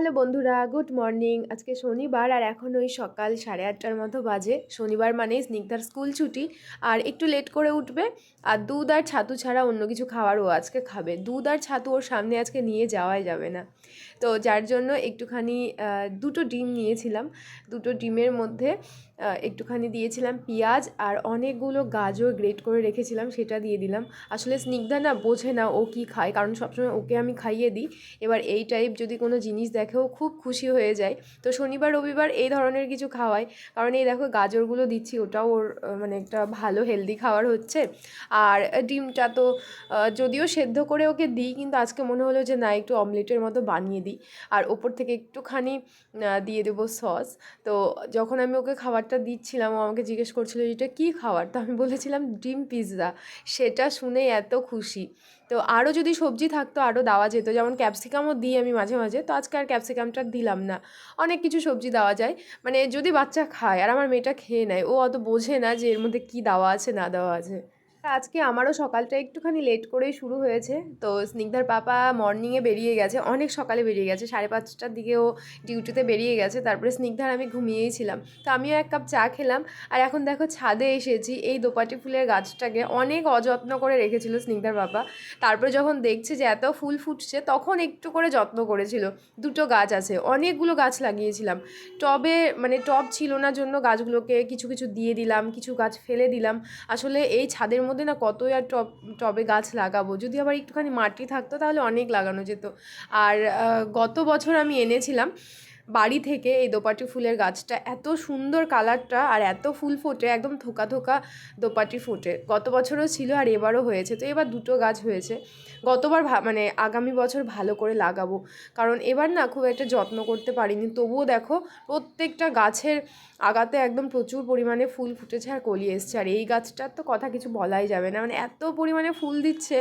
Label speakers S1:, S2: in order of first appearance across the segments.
S1: Hello বন্ধুরা, good morning. আজকে শনিবার আর এখন ওই সকাল 8:30টার মতো বাজে। শনিবার মানেই স্নিগ্ধার স্কুল ছুটি আর একটু লেট করে উঠবে। আর দুধ আর ছাতু ছাড়া অন্য কিছু খাওয়ার ও আজকে খাবে। দুধ আর ছাতু ওর সামনে আজকে নিয়ে যাওয়াই যাবে না। তো যার জন্য একটুখানি দুটো ডিম নিয়েছিলাম। দুটো ডিমের মধ্যে একটুখানি দিয়েছিলাম পেঁয়াজ আর অনেকগুলো গাজর গ্রেট করে রেখেছিলাম, সেটা দিয়ে দিলাম। আসলে স্নিগ্ধা না বোঝে না ও কী খায়, কারণ সবসময় ওকে আমি খাইয়ে দিই। এবার এই টাইপ যদি কোনো জিনিস দেখেও খুব খুশি হয়ে যায়। তো শনিবার রবিবার এই ধরনের কিছু খাওয়াই, কারণ এই দেখো গাজরগুলো দিচ্ছি, ওটাও ওর মানে একটা ভালো হেলদি খাবার হচ্ছে। আর ডিমটা তো যদিও সেদ্ধ করে ওকে দিই, কিন্তু আজকে মনে হলো যে না, একটু অমলেটের মতো বানিয়ে দিই। আর ওপর থেকে একটুখানি দিয়ে দেবো সস। তো যখন আমি ওকে খাবারটা দিচ্ছিলাম, ও আমাকে জিজ্ঞেস করছিলো এটা কী খাবার, তো আমি বলেছিলাম ডিম পিৎজা। সেটা শুনেই এত খুশি। তো আরও যদি সবজি থাকতো আরও দেওয়া যেত, যেমন ক্যাপসিকামও দিই আমি মাঝে মাঝে, তো আজকে আর ক্যাপসিকামটা দিলাম না। অনেক কিছু সবজি দেওয়া যায়, মানে যদি বাচ্চা খায়। আর আমার মেয়েটা খেয়ে নেয়, ও অত বোঝে না যে এর মধ্যে কী দেওয়া আছে না দেওয়া আছে। আজকে আমারও সকালটা একটুখানি লেট করেই শুরু হয়েছে। তো স্নিগ্ধার পাপা মর্নিংয়ে বেরিয়ে গেছে, অনেক সকালে বেরিয়ে গেছে, 5:30টার দিকে ও ডিউটিতে বেরিয়ে গেছে। তারপরে স্নিগ্ধার আমি ঘুমিয়েই ছিলাম, তো আমিও এক কাপ চা খেলাম। আর এখন দেখো ছাদে এসেছি, এই দোপাটি ফুলের গাছটাকে অনেক অযত্ন করে রেখেছিল স্নিগ্ধার বাবা। তারপরে যখন দেখছে যে এত ফুল ফুটছে, তখন একটু করে যত্ন করেছিল। দুটো গাছ আছে, অনেকগুলো গাছ লাগিয়েছিলাম টবে, মানে টব ছিল না জন্য গাছগুলোকে কিছু কিছু দিয়ে দিলাম, কিছু গাছ ফেলে দিলাম। আসলে এই ছাদের মধ্যে না কতই আর টবে গাছ লাগাবো, যদি আবার একটুখানি মাটি থাকতো তাহলে অনেক লাগানো যেত। আর গত বছর আমি এনেছিলাম বাড়ি থেকে এই দোপাটি ফুলের গাছটা, এত সুন্দর কালারটা আর এত ফুল ফোটে, একদম থোকা থোকা দোপাটি ফোটে। গত বছরও ছিল আর এবারও হয়েছে, তো এবার দুটো গাছ হয়েছে। গতবার মানে আগামী বছর ভালো করে লাগাবো, কারণ এবার না খুব একটা যত্ন করতে পারিনি। তবুও দেখো প্রত্যেকটা গাছের আগাতে একদম প্রচুর পরিমাণে ফুল ফুটেছে আর কলি এসছে। আর এই গাছটার তো কথা কিছু বলাই যাবে না, মানে এত পরিমাণে ফুল দিচ্ছে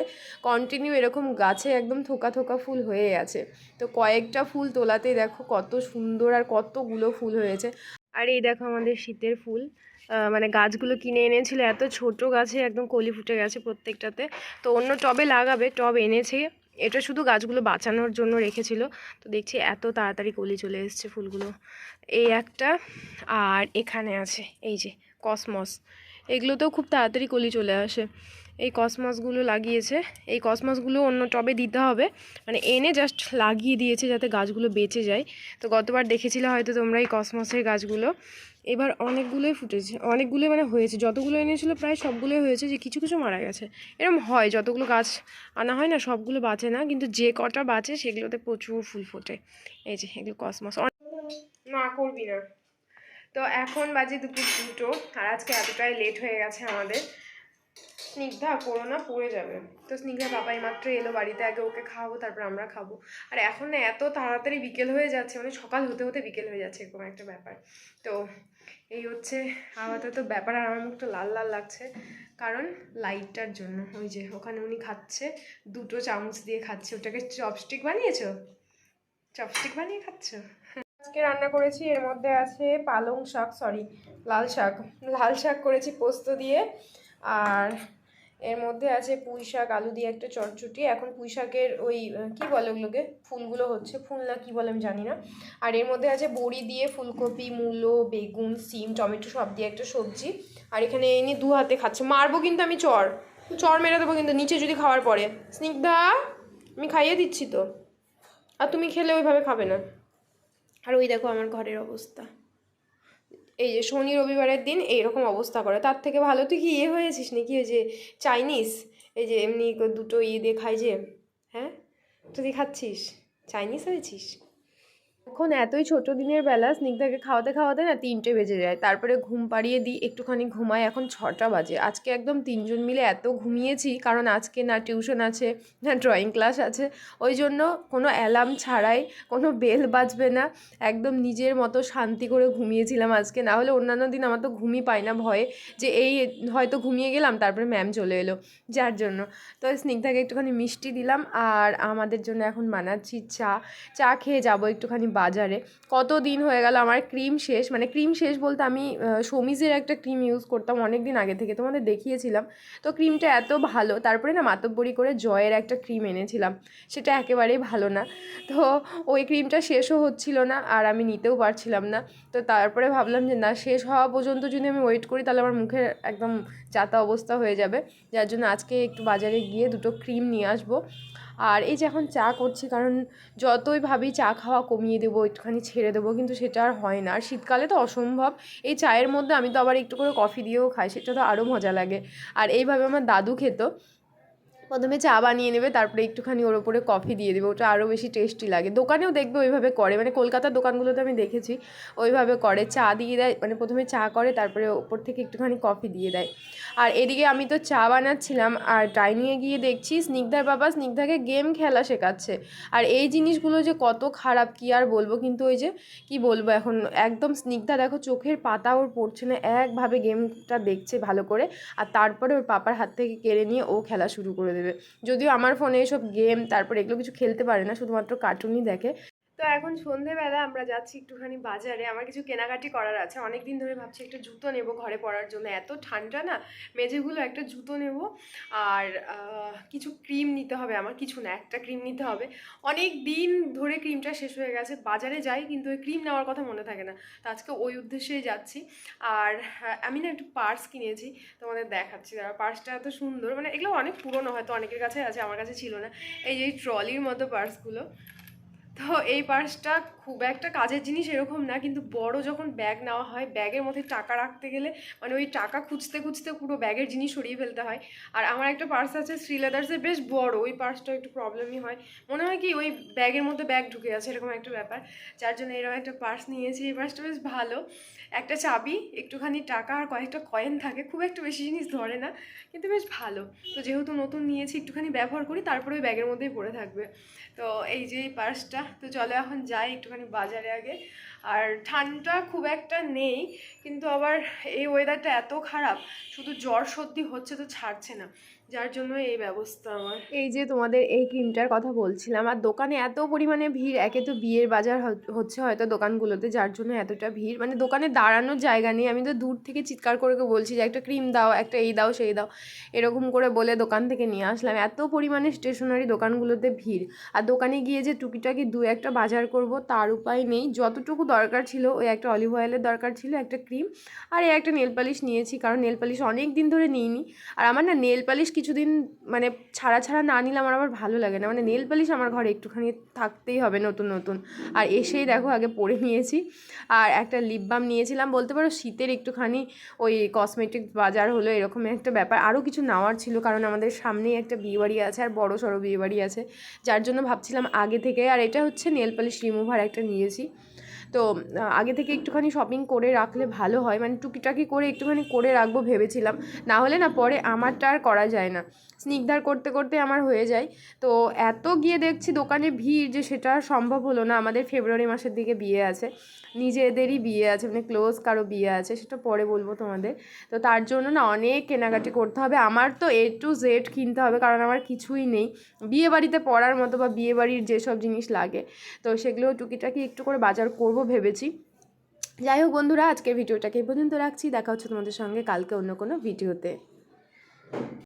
S1: কন্টিনিউ, এরকম গাছে একদম থোকা থোকা ফুল হয়ে আছে। তো কয়েকটা ফুল তোলাতেই দেখো কত সুন্দর আর কতগুলো ফুল হয়েছে। আর এই দেখো আমাদের শীতের ফুল, মানে গাছগুলো কিনে এনেছিল, এত ছোট গাছে একদম কলি ফুটে গেছে প্রত্যেকটাতে। তো অন্য টবে লাগাবে, টব এনেছে, এটা শুধু গাছগুলো বাঁচানোর জন্য রেখেছিল। তো দেখছি এত তাড়াতাড়ি কলি চলে এসছে ফুলগুলো। এই একটা, আর এখানে আছে এই যে কসমস, এগুলোতেও খুব তাড়াতাড়ি কলি চলে আসে। এই কসমসগুলো লাগিয়েছে, এই কসমসগুলো অন্য টবে দিতে হবে, মানে এনে জাস্ট লাগিয়ে দিয়েছে যাতে গাছগুলো বেঁচে যায়। তো গতবার দেখেছিলে হয়তো তোমরা এই কসমসের গাছগুলো, এবার অনেকগুলোই ফুটেছে, অনেকগুলোই মানে হয়েছে, যতগুলো এনেছিল প্রায় সবগুলোই হয়েছে, যে কিছু কিছু মারা গেছে। এরকম হয়, যতগুলো গাছ আনা হয় না সবগুলো বাঁচে না, কিন্তু যে কটা বাঁচে সেগুলোতে প্রচুর ফুল ফোটে। এই যে এগুলো কসমস। না করবি না। তো এখন বাজে দুপুর 2টো, আর আজকে এতটাই লেট হয়ে গেছে আমাদের। স্নিগ্ধা করো না, পড়ে যাবে। তো স্নিগ্ধা বাবাই মাত্র এলো বাড়িতে, আগে ওকে খাওয়াবো তারপর আমরা খাবো। আর এখন না এত তাড়াতাড়ি বিকেল হয়ে যাচ্ছে, মানে সকাল হতে হতে বিকেল হয়ে যাচ্ছে, এরকম একটা ব্যাপার। তো এই হচ্ছে আপাতত ব্যাপার। আর আমার মুখটা লাল লাল লাগছে, কারণ লাইটটার জন্য। ওই যে ওখানে উনি খাচ্ছে, দুটো চামচ দিয়ে খাচ্ছে। ওটাকে চপস্টিক বানিয়েছো? চপস্টিক বানিয়ে খাচ্ছ? আজকে রান্না করেছি, এর মধ্যে আছে পালং শাক, সরি লাল শাক, লাল শাক করেছি পোস্ত দিয়ে। আর এর মধ্যে আছে পুঁই শাক আলু দিয়ে একটা চটচটি। এখন পুঁই শাকের ওই কী বলে ওগুলোকে, ফুলগুলো হচ্ছে, ফুল না কী বলে আমি জানি না। আর এর মধ্যে আছে বড়ি দিয়ে ফুলকপি, মূলো, বেগুন, সিম, টমেটো সব দিয়ে একটা সবজি। আর এখানে এনে দু হাতে খাচ্ছে, মারবো কিন্তু আমি, চর চর মেরে দেবো কিন্তু নিচে যদি খাওয়ার পরে। স্নিগ্ধা, আমি খাইয়ে দিচ্ছি তো, আর তুমি খেলে ওইভাবে খাবে না। আর ওই দেখো আমার ঘরের অবস্থা, এই যে শনি রবিবারের দিন এইরকম অবস্থা করে। তার থেকে ভালো তুই কি হয়েছিস নাকি, ওই যে চাইনিজ, এই যে এমনি দুটো দিয়ে খাই যে, হ্যাঁ তুই কি খাচ্ছিস, চাইনিজ হয়েছিস। এখন এতই ছোট দিনের বেলা, স্নিগ্ধাকে খাওয়াতে খাওয়াতে না 3টে বেজে যায়। তারপরে ঘুম পাড়িয়ে দিই, একটুখানি ঘুমাই, এখন 6টা বাজে। আজকে একদম 3জন মিলে এত ঘুমিয়েছি, কারণ আজকে না টিউশন আছে না ড্রয়িং ক্লাস আছে। ওই জন্য কোনো অ্যালার্ম ছাড়াই, কোনো বেল বাজবে না, একদম নিজের মতো শান্তি করে ঘুমিয়েছিলাম আজকে। না হলে অন্যান্য দিন আমার তো ঘুমই পায় না, ভয়ে যে এই হয়তো ঘুমিয়ে গেলাম তারপরে ম্যাম চলে এলো, যার জন্য। তো স্নিগ্ধাকে একটুখানি মিষ্টি দিলাম, আর আমাদের জন্য এখন বানাচ্ছি চা। চা খেয়ে যাবো একটুখানি বাজারে। কত দিন হয়ে গেল আমার ক্রিম শেষ, মানে ক্রিম শেষ বলতে আমি সমিজের একটা ক্রিম ইউজ করতাম অনেক দিন আগে থেকে, তোমাদের দেখিয়েছিলাম। তো ক্রিমটা এত ভালো, তারপরে না মাতব্বরি করে জয়ের একটা ক্রিম এনেছিলাম, সেটা একেবারেই ভালো না। তো ওই ক্রিমটা শেষও হচ্ছিল না আর আমি নিতেও পারছিলাম না। তো তারপরে ভাবলাম যে না, শেষ হওয়া পর্যন্ত যদি আমি ওয়েট করি তাহলে আমার মুখের একদম যাতা অবস্থা হয়ে যাবে। যার জন্য আজকে একটু বাজারে গিয়ে দুটো ক্রিম নিয়ে আসবো। আর এই যে এখন চা করছি, কারণ যতই ভাবি চা খাওয়া কমিয়ে দেবো, একটুখানি ছেড়ে দেবো, কিন্তু সেটা আর হয় না। আর শীতকালে তো অসম্ভব। এই চায়ের মধ্যে আমি তো আবার একটু করে কফি দিয়েও খাই, সেটা তো আরও মজা লাগে। আর এইভাবে আমার দাদু খেত, প্রথমে চা বানিয়ে নেবে, তারপরে একটুখানি ওর ওপরে কফি দিয়ে দেবে, ওটা আরও বেশি টেস্টি লাগে। দোকানেও দেখবে ওইভাবে করে, মানে কলকাতার দোকানগুলোতে আমি দেখেছি ওইভাবে করে, চা দিয়ে দেয়, মানে প্রথমে চা করে তারপরে ওপর থেকে একটুখানি কফি দিয়ে দেয়। আর এদিকে আমি তো চা বানাচ্ছিলাম আর ডাইনিংয়ে গিয়ে দেখছি স্নিগ্ধার বাবা স্নিগ্ধাকে গেম খেলা শেখাচ্ছে। আর এই জিনিসগুলো যে কত খারাপ কি আর বলবো, কিন্তু ওই যে কি বলবো, এখন একদম স্নিগ্ধা দেখো চোখের পাতা ওর পড়ছে না, একভাবে গেমটা দেখছে ভালো করে, আর তারপরে ওর পাপার হাত থেকে কেড়ে নিয়ে ও খেলা শুরু করে দেবে। যদিও আমার ফোনে এসব গেম তারপরে এগুলো কিছু খেলতে পারে না, শুধুমাত্র কার্টুনই দেখে। তো এখন সন্ধেবেলা আমরা যাচ্ছি একটুখানি বাজারে, আমার কিছু কেনাকাটি করার আছে। অনেক দিন ধরে ভাবছি একটা জুতো নেব ঘরে পরার জন্য, এত ঠান্ডা না মেঝেগুলো, একটা জুতো নেব। আর কিছু ক্রিম নিতে হবে, আমার কিছু না, একটা ক্রিম নিতে হবে। অনেক দিন ধরে ক্রিমটা শেষ হয়ে গেছে, বাজারে যাই কিন্তু ওই ক্রিম নেওয়ার কথা মনে থাকে না। তো আজকে ওই উদ্দেশ্যেই যাচ্ছি। আর আমি না একটু পার্স কিনেছি, তোমাদের দেখাচ্ছি। আর পার্সটা এত সুন্দর, মানে এগুলো অনেক পুরনো, হয়তো অনেকের কাছে আছে, আমার কাছে ছিল না। এই যে ট্রলির মতো পার্সগুলো, তো এই পার্সটা খুব একটা কাজের জিনিস এরকম না, কিন্তু বড় যখন ব্যাগ নেওয়া হয়, ব্যাগের মধ্যে টাকা রাখতে গেলে মানে ওই টাকা খুঁজতে খুঁজতে পুরো ব্যাগের জিনিস সরিয়ে ফেলতে হয়। আর আমার একটা পার্স আছে শ্রীলেদার্সের, বেশ বড়, ওই পার্সটা একটু প্রবলেমই হয়, মনে হয় কি ওই ব্যাগের মধ্যে ব্যাগ ঢুকে আছে এরকম একটা ব্যাপার। যার জন্য এরকম একটা পার্স নিয়েছি। এই পার্সটা বেশ ভালো, একটা চাবি, একটুখানি টাকা আর কয়েকটা কয়েন থাকে, খুব একটা বেশি জিনিস ধরে না, কিন্তু বেশ ভালো। তো যেহেতু নতুন নিয়েছি একটুখানি ব্যবহার করি, তারপরে ওই ব্যাগের মধ্যেই পড়ে থাকবে। তো এই যে এই পার্সটা, তো চলো এখন যাই একটুখানি বাজারে আগে। আর ঠান্ডা খুব একটা নেই, কিন্তু আবার এই ওয়েদারটা এত খারাপ, শুধু জ্বর সর্দি হচ্ছে তো ছাড়ছে না, যার জন্য এই ব্যবস্থা আমার। এই যে তোমাদের এই ক্রিমটার কথা বলছিলাম, আর দোকানে এত পরিমাণে ভিড়, একে তো বিয়ের বাজার হচ্ছে হয়তো দোকানগুলোতে, যার জন্য এতটা ভিড়, মানে দোকানে দাঁড়ানোর জায়গা নেই। আমি তো দূর থেকে চিৎকার করে বলছি যে একটা ক্রিম দাও, একটা এই দাও সেই দাও, এরকম করে বলে দোকান থেকে নিয়ে আসলাম। এত পরিমাণে স্টেশনারি দোকানগুলোতে ভিড়, আর দোকানে গিয়ে যে টুকিটাকি দু একটা বাজার করব তার উপায় নেই। যতটুকু দরকার ছিল, ওই একটা অলিভ অয়েলের দরকার ছিল, একটা ক্রিম, আর এই একটা নেল পালিশ নিয়েছি, কারণ নেল পালিশ অনেক দিন ধরে নিইনি। আর আমার না নেল পালিশ কিছুদিন মানে ছাড়া ছাড়া না নিলে আমার আবার ভালো লাগে না, মানে নেল পালিশ আমার ঘরে একটুখানি থাকতেই হবে নতুন নতুন। আর এসেই দেখো আগে পরে নিয়েছি। আর একটা লিপ বাম নিয়েছিলাম, বলতে পারো শীতের একটুখানি ওই কসমেটিক বাজার হলো এরকম একটা ব্যাপার। আরও কিছু নেওয়ার ছিল, কারণ আমাদের সামনেই একটা বিয়েবাড়ি আছে, আর বড় সড়ো বিয়েবাড়ি আছে, যার জন্য ভাবছিলাম আগে থেকে। আর এটা হচ্ছে নেল পালিশ রিমুভার একটা নিয়েছি। তো আগে থেকে একটুখানি শপিং করে রাখলে ভালো হয়, মানে টুকিটাকি করে একটুখানি করে রাখবো ভেবেছিলাম, না হলে না পরে আমারটা আর করা যায় না, স্নিগ্ধার করতে করতে আমার হয়ে যায়। তো এত গিয়ে দেখছি দোকানে ভিড় যে সেটা আর সম্ভব হলো না। আমাদের ফেব্রুয়ারি মাসের দিকে বিয়ে আছে, নিজেদেরই বিয়ে আছে, মানে ক্লোজ কারো বিয়ে আছে, সেটা পরে বলবো তোমাদের। তো তার জন্য না অনেক কেনাকাটি করতে হবে, আমার তো A to Z কিনতে হবে, কারণ আমার কিছুই নেই বিয়ে বাড়িতে পরার মতো, বা বিয়ে বাড়ির যেসব জিনিস লাগে, তো সেগুলো টুকিটাকি একটু করে বাজার করব ভেবেছি। যাই হোক বন্ধুরা, আজকের ভিডিওটাকে এই পর্যন্ত রাখছি, দেখা হচ্ছে তোমাদের সঙ্গে কালকে অন্য কোনো ভিডিওতে।